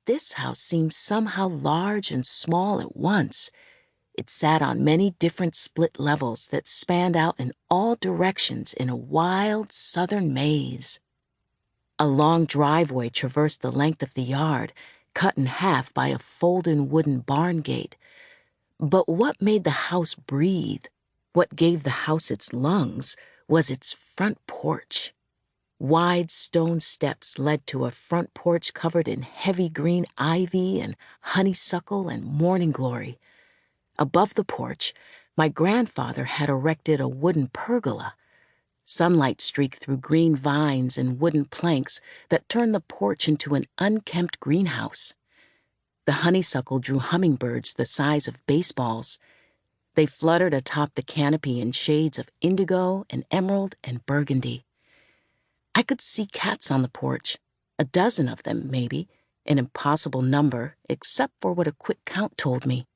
this house seemed somehow large and small at once. It sat on many different split levels that spanned out in all directions in a wild southern maze. A long driveway traversed the length of the yard, cut in half by a folding wooden barn gate. But what made the house breathe, what gave the house its lungs, was its front porch. Wide stone steps led to a front porch covered in heavy green ivy and honeysuckle and morning glory. Above the porch, my grandfather had erected a wooden pergola. Sunlight streaked through green vines and wooden planks that turned the porch into an unkempt greenhouse. The honeysuckle drew hummingbirds the size of baseballs. They fluttered atop the canopy in shades of indigo and emerald and burgundy. I could see cats on the porch, a dozen of them, maybe, an impossible number, except for what a quick count told me.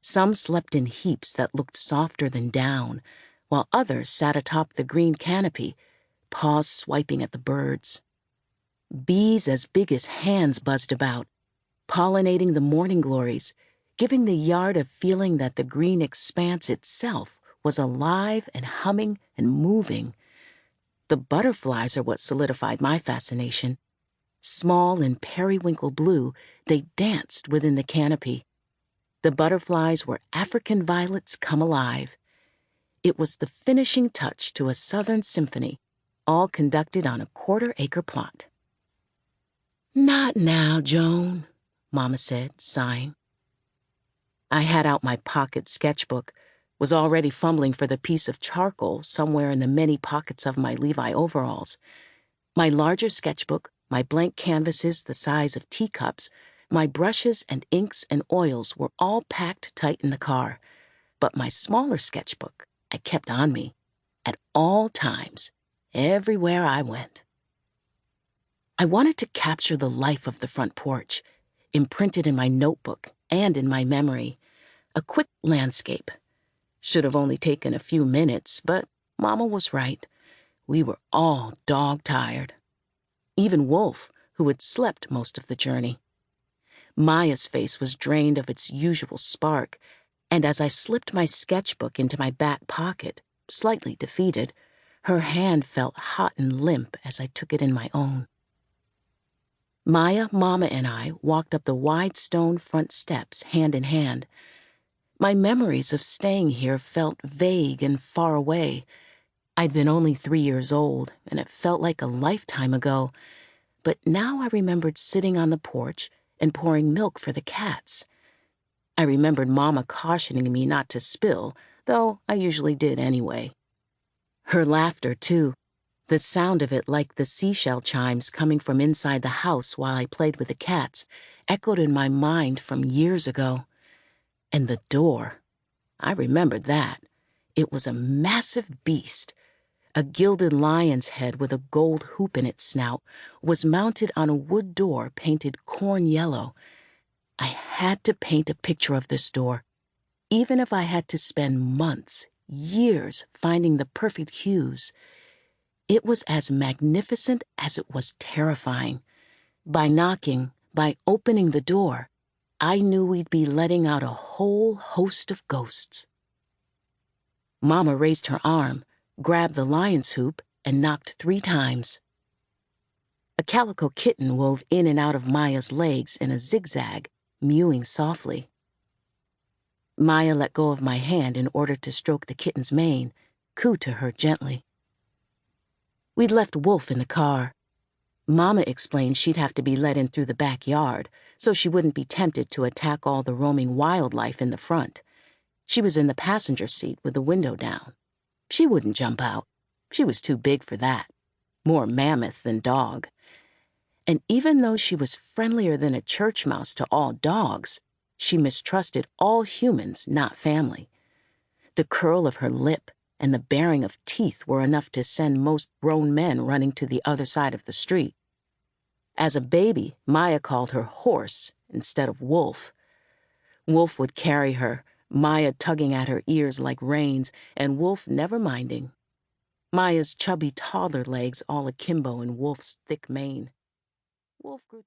Some slept in heaps that looked softer than down, while others sat atop the green canopy, paws swiping at the birds. Bees as big as hands buzzed about, pollinating the morning glories, giving the yard a feeling that the green expanse itself was alive and humming and moving. The butterflies are what solidified my fascination. Small and periwinkle blue, they danced within the canopy. The butterflies were African violets come alive. It was the finishing touch to a southern symphony, all conducted on a quarter-acre plot. "Not now, Joan," Mama said, sighing. I had out my pocket sketchbook, was already fumbling for the piece of charcoal somewhere in the many pockets of my Levi overalls. My larger sketchbook, my blank canvases the size of teacups, my brushes and inks and oils were all packed tight in the car. But my smaller sketchbook I kept on me, at all times, everywhere I went. I wanted to capture the life of the front porch, imprinted in my notebook and in my memory. A quick landscape. Should have only taken a few minutes, but Mama was right. We were all dog-tired. Even Wolf, who had slept most of the journey. Maya's face was drained of its usual spark, and as I slipped my sketchbook into my back pocket, slightly defeated, her hand felt hot and limp as I took it in my own. Maya, Mama, and I walked up the wide stone front steps hand in hand. My memories of staying here felt vague and far away. I'd been only 3 years old, and it felt like a lifetime ago. But now I remembered sitting on the porch and pouring milk for the cats. I remembered Mama cautioning me not to spill, though I usually did anyway. Her laughter, too, the sound of it like the seashell chimes coming from inside the house while I played with the cats, echoed in my mind from years ago. And the door, I remembered that. It was a massive beast. A gilded lion's head with a gold hoop in its snout was mounted on a wood door painted corn yellow. I had to paint a picture of this door, even if I had to spend months, years finding the perfect hues. It was as magnificent as it was terrifying. By knocking, by opening the door, I knew we'd be letting out a whole host of ghosts. Mama raised her arm, grabbed the lion's hoop, and knocked 3 times. A calico kitten wove in and out of Maya's legs in a zigzag, mewing softly. Maya let go of my hand in order to stroke the kitten's mane, cooed to her gently. We'd left Wolf in the car. Mama explained she'd have to be let in through the backyard, so she wouldn't be tempted to attack all the roaming wildlife in the front. She was in the passenger seat with the window down. She wouldn't jump out. She was too big for that. More mammoth than dog. And even though she was friendlier than a church mouse to all dogs, she mistrusted all humans, not family. The curl of her lip and the baring of teeth were enough to send most grown men running to the other side of the street. As a baby, Maya called her Horse instead of Wolf. Wolf would carry her, Maya tugging at her ears like reins, and Wolf never minding. Maya's chubby toddler legs all akimbo in Wolf's thick mane. Wolf grew to